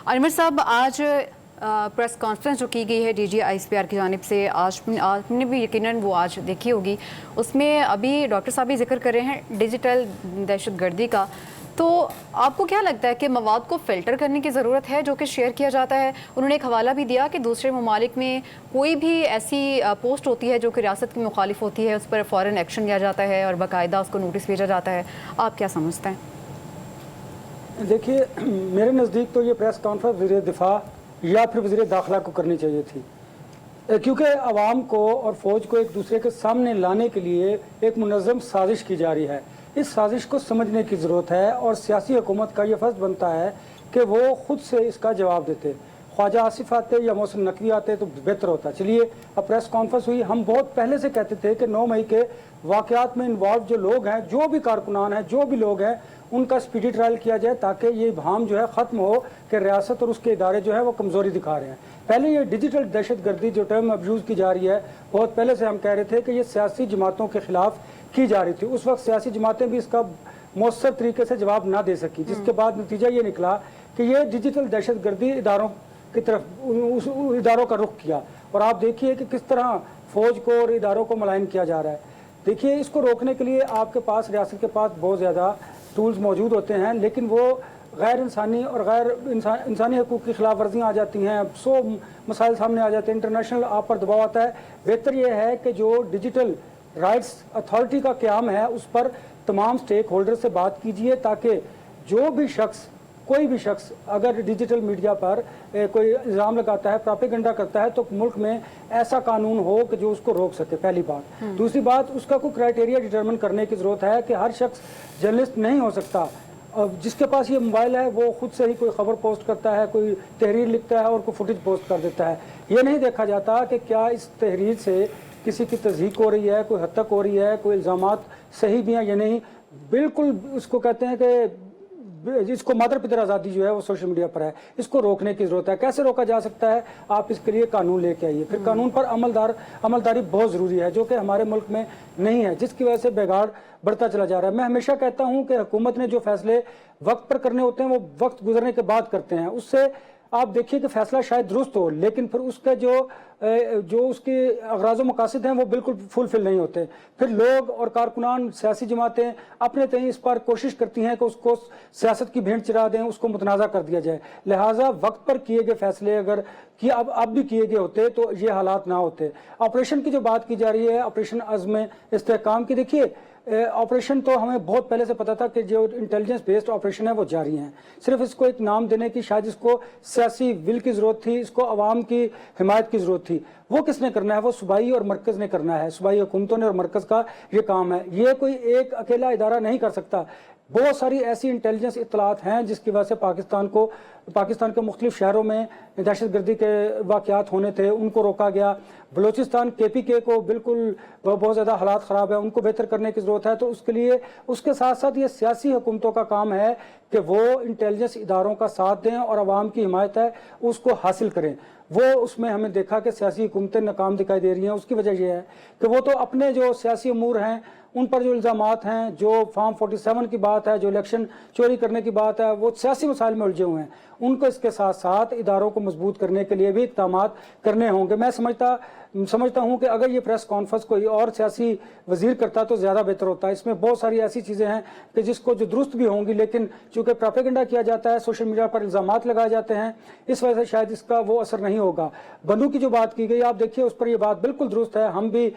عامر صاحب، آج press conference جو کی گئی ہے D G I S P R کی جانب سے، آج آپ نے بھی یقیناً وہ آج دیکھی ہوگی، اس میں ابھی ڈاکٹر صاحب بھی ذکر کر رہے ہیں ڈیجیٹل دہشت گردی کا. تو آپ کو کیا لگتا ہے کہ مواد کو فلٹر کرنے کی ضرورت ہے جو کہ شیئر کیا جاتا ہے؟ انہوں نے ایک حوالہ بھی دیا کہ دوسرے ممالک میں کوئی بھی ایسی پوسٹ ہوتی ہے جو کہ ریاست کی مخالف ہوتی ہے، اس پر فوراً ایکشن لیا جاتا ہے اور باقاعدہ اس کو نوٹس بھیجا جاتا ہے. آپ کیا سمجھتے ہیں؟ دیکھیے، میرے نزدیک تو یہ پریس کانفرنس وزیر دفاع یا پھر وزیر داخلہ کو کرنی چاہیے تھی، کیونکہ عوام کو اور فوج کو ایک دوسرے کے سامنے لانے کے لیے ایک منظم سازش کی جا رہی ہے. اس سازش کو سمجھنے کی ضرورت ہے اور سیاسی حکومت کا یہ فرض بنتا ہے کہ وہ خود سے اس کا جواب دیتے. خواجہ آصف آتے یا محسن نقوی آتے تو بہتر ہوتا. چلیے، اب پریس کانفرنس ہوئی. ہم بہت پہلے سے کہتے تھے کہ 9 مئی کے واقعات میں انوالو جو لوگ ہیں، جو بھی کارکنان ہیں، جو بھی لوگ ہیں، ان کا اسپیڈی ٹرائل کیا جائے تاکہ یہ ابہام جو ہے ختم ہو کہ ریاست اور اس کے ادارے جو ہے وہ کمزوری دکھا رہے ہیں. پہلے یہ ڈیجیٹل دہشت گردی جو ٹرم ابیوز کی جا رہی ہے، بہت پہلے سے ہم کہہ رہے تھے کہ یہ سیاسی جماعتوں کے خلاف کی جا رہی تھی. اس وقت سیاسی جماعتیں بھی اس کا مؤثر طریقے سے جواب نہ دے سکی، جس کے بعد نتیجہ یہ نکلا کہ یہ ڈیجیٹل دہشت گردی اداروں کی طرف اداروں کا رخ کیا. اور آپ دیکھیے کہ کس طرح فوج کو اور اداروں کو ملائن کیا جا رہا ہے. دیکھیے، اس کو روکنے کے لیے آپ کے پاس، ریاست کے پاس بہت زیادہ ٹولز موجود ہوتے ہیں، لیکن وہ غیر انسانی اور غیر انسانی حقوق کی خلاف ورزیاں آ جاتی ہیں. 100 مسائل سامنے آ جاتے ہیں، انٹرنیشنل آپ پر دباؤ آتا ہے. بہتر یہ ہے کہ جو ڈیجیٹل رائٹس اتھارٹی کا قیام ہے اس پر تمام سٹیک ہولڈر سے بات کیجیے تاکہ جو بھی شخص، کوئی بھی شخص اگر ڈیجیٹل میڈیا پر کوئی الزام لگاتا ہے، پراپیگنڈا کرتا ہے، تو ملک میں ایسا قانون ہو کہ جو اس کو روک سکے. پہلی بات. دوسری بات، اس کا کوئی کرائٹیریا ڈیٹرمن کرنے کی ضرورت ہے کہ ہر شخص جرنلسٹ نہیں ہو سکتا. جس کے پاس یہ موبائل ہے وہ خود سے ہی کوئی خبر پوسٹ کرتا ہے، کوئی تحریر لکھتا ہے اور کوئی فوٹیج پوسٹ کر دیتا ہے. یہ نہیں دیکھا جاتا کہ کیا اس تحریر سے کسی کی تصدیق ہو رہی ہے، کوئی حد تک ہو رہی ہے، کوئی الزامات صحیح بھی ہیں یا نہیں. بالکل اس کو کہتے ہیں کہ جس کو مادر پدر آزادی جو ہے وہ سوشل میڈیا پر ہے. اس کو روکنے کی ضرورت ہے. کیسے روکا جا سکتا ہے؟ آپ اس کے لیے قانون لے کے آئیے. پھر قانون پر عملداری بہت ضروری ہے، جو کہ ہمارے ملک میں نہیں ہے، جس کی وجہ سے بگاڑ بڑھتا چلا جا رہا ہے. میں ہمیشہ کہتا ہوں کہ حکومت نے جو فیصلے وقت پر کرنے ہوتے ہیں وہ وقت گزرنے کے بعد کرتے ہیں. اس سے آپ دیکھیے کہ فیصلہ شاید درست ہو، لیکن پھر اس کا جو اس کے اغراض و مقاصد ہیں وہ بالکل فلفل نہیں ہوتے. پھر لوگ اور کارکنان، سیاسی جماعتیں اپنے تئیں اس پر کوشش کرتی ہیں کہ اس کو سیاست کی بھینٹ چرا دیں، اس کو متنازع کر دیا جائے. لہٰذا وقت پر کیے گئے فیصلے اگر اب بھی کیے گئے ہوتے تو یہ حالات نہ ہوتے. آپریشن کی جو بات کی جا رہی ہے، آپریشن عزم استحکام کی، دیکھیے آپریشن تو ہمیں بہت پہلے سے پتا تھا کہ جو انٹیلیجنس بیسڈ آپریشن ہے وہ جاری ہیں. صرف اس کو ایک نام دینے کی، شاید اس کو سیاسی ول کی ضرورت تھی، اس کو عوام کی حمایت کی ضرورت تھی. وہ کس نے کرنا ہے؟ وہ صوبائی اور مرکز نے کرنا ہے. صوبائی حکومتوں نے اور مرکز کا یہ کام ہے. یہ کوئی ایک اکیلا ادارہ نہیں کر سکتا. بہت ساری ایسی انٹیلیجنس اطلاعات ہیں جس کی وجہ سے پاکستان کے مختلف شہروں میں دہشت گردی کے واقعات ہونے تھے، ان کو روکا گیا. بلوچستان KPK کو بالکل بہت زیادہ حالات خراب ہیں، ان کو بہتر کرنے کی ضرورت ہے. تو اس کے لیے اس کے ساتھ ساتھ یہ سیاسی حکومتوں کا کام ہے کہ وہ انٹیلیجنس اداروں کا ساتھ دیں اور عوام کی حمایت ہے اس کو حاصل کریں. وہ اس میں ہمیں دیکھا کہ سیاسی حکومتیں ناکام دکھائی دے رہی ہیں. اس کی وجہ یہ ہے کہ وہ تو اپنے جو سیاسی امور ہیں ان پر جو الزامات ہیں، جو فارم 47 کی بات ہے، جو الیکشن چوری کرنے کی بات ہے، وہ سیاسی مسائل میں الجھے ہوئے ہیں. ان کو اس کے ساتھ ساتھ اداروں کو مضبوط کرنے کے لیے بھی اقدامات کرنے ہوں گے. میں سمجھتا ہوں کہ اگر یہ پریس کانفرنس کوئی اور سیاسی وزیر کرتا تو زیادہ بہتر ہوتا. اس میں بہت ساری ایسی چیزیں ہیں کہ جس کو جو درست بھی ہوں گی، لیکن چونکہ پراپیگنڈا کیا جاتا ہے، سوشل میڈیا پر الزامات لگائے جاتے ہیں، اس وجہ سے شاید اس کا وہ اثر نہیں ہوگا. بنو کی جو بات کی گئی، آپ دیکھیے اس پر یہ بات بالکل درست ہے. ہم بھی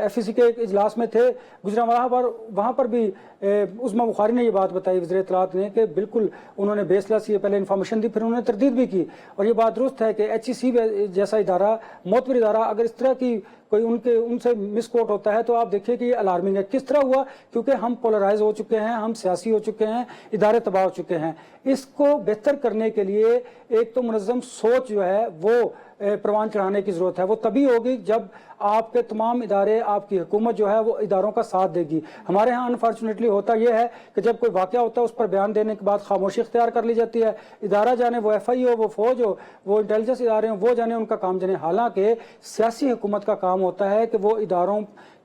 FEC کے ایک اجلاس میں تھے گجرانوالہ پر، وہاں پر بھی عظمیٰ بخاری نے یہ بات بتائی، وزیر اطلاعات نے، کہ بالکل انہوں نے بیس لیس یہ پہلے انفارمیشن دی، پھر انہوں نے تردید بھی کی. اور یہ بات درست ہے کہ HEC جیسا ادارہ، معتبر ادارہ، اگر اس طرح کی کوئی ان سے مس کوٹ ہوتا ہے تو آپ دیکھیے کہ یہ الارمنگ ہے. کس طرح ہوا؟ کیونکہ ہم پولرائز ہو چکے ہیں، ہم سیاسی ہو چکے ہیں، ادارے تباہ ہو چکے ہیں. اس کو بہتر کرنے کے لیے ایک تو منظم سوچ جو ہے وہ پروان چڑھانے کی ضرورت ہے. وہ تبھی ہوگی جب آپ کے تمام ادارے، آپ کی حکومت جو ہے وہ اداروں کا ساتھ دے گی. ہمارے ہاں انفارچونیٹلی ہوتا یہ ہے کہ جب کوئی واقعہ ہوتا ہے اس پر بیان دینے کے بعد خاموشی اختیار کر لی جاتی ہے. ادارہ جانے وہ FI ہو، وہ فوج ہو، وہ انٹیلیجنس ادارے ہوں، وہ جانے ان کا کام جانے. حالانکہ سیاسی حکومت کا کام ہوتا ہے کہ وہ اداروں